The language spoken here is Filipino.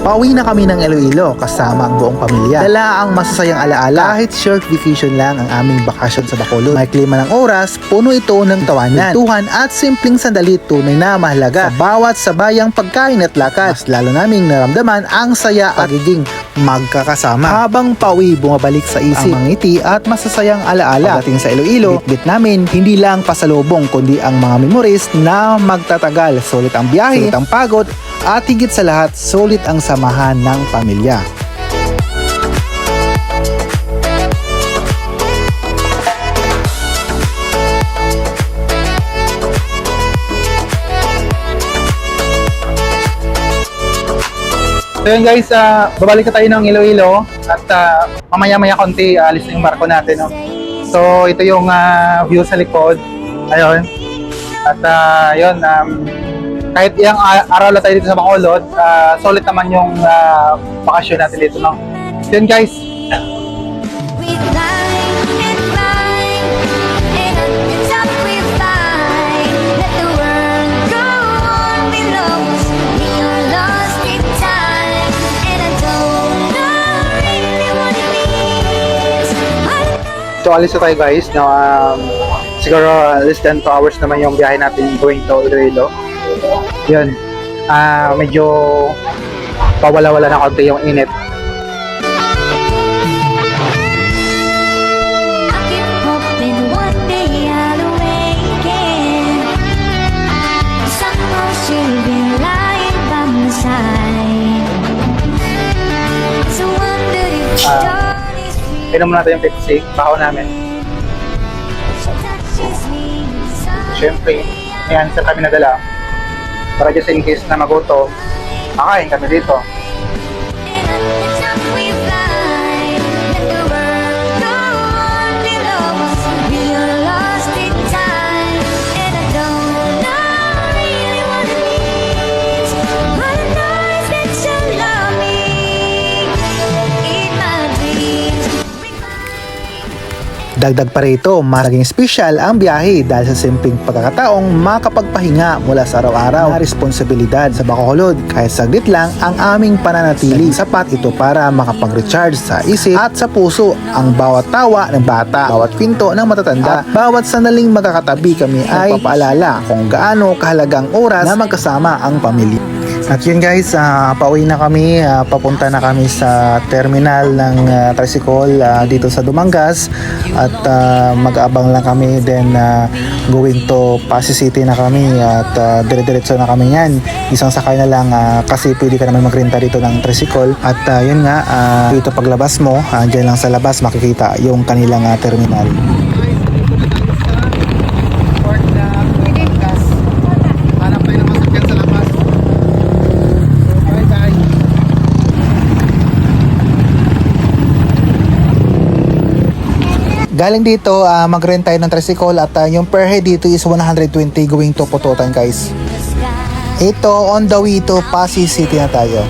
Pauwi na kami ng Iloilo kasama ang buong pamilya. Dala ang masasayang alaala kahit short vacation lang ang aming bakasyon sa Bacolod. May klima ng oras, puno ito ng tawanan, tuhan at simpleng sandali tunay na mahalaga sa bawat sabayang pagkain at lakad. Mas lalo naming naramdaman ang saya at pagiging magkakasama. Habang pauwi, bumabalik sa isip ang mga ngiti at masasayang alaala. Pagdating sa Iloilo, bitbit namin hindi lang pasalubong kundi ang mga memories na magtatagal. Sulit ang biyahe, sulit ang pagod, at higit sa lahat, sulit ang samahan ng pamilya. So yun guys, babalik na tayo ng Iloilo at mamaya-maya konti alis na yung barko natin. No? So ito yung view sa likod. Ayun. At yun, kahit ilang araw na tayo dito sa Bacolod, solid naman yung bakasyon natin dito. No? So yun guys. So alis na tayo guys. No, siguro less than 2 hours naman yung biyahe natin going to Iloilo. Yun. Medyo pawala-wala na konti yung init. Inom natin yung Pepsi, baho namin. Siyempre, may answer kami nadala. Para just in case na magutom, makain kami dito. Dagdag pa rito, maraging espesyal ang biyahe dahil sa simpleng pagkakataong makapagpahinga mula sa araw-araw na responsibilidad sa Bacolod. Kahit saglit lang ang aming pananatili, sapat ito para makapag-recharge sa isip at sa puso. Ang bawat tawa ng bata, bawat kwento ng matatanda, at bawat sandaling magkakatabi kami ay papaalala kung gaano kahalagang oras na magkasama ang pamilya. At yun guys, pauwi na kami, papunta na kami sa terminal ng tricycle dito sa Dumangas at mag-aabang lang kami, then going to Pasig City na kami at dire-diretso na kami yan. Isang sakay na lang kasi pwede ka naman magrenta dito ng tricycle at yun nga, dito paglabas mo, dyan lang sa labas makikita yung kanilang terminal. Galing dito, mag-rent tayo ng tricycle at yung per head dito is 120 going to Pututan guys. Ito, on the way to Pasig City na tayo.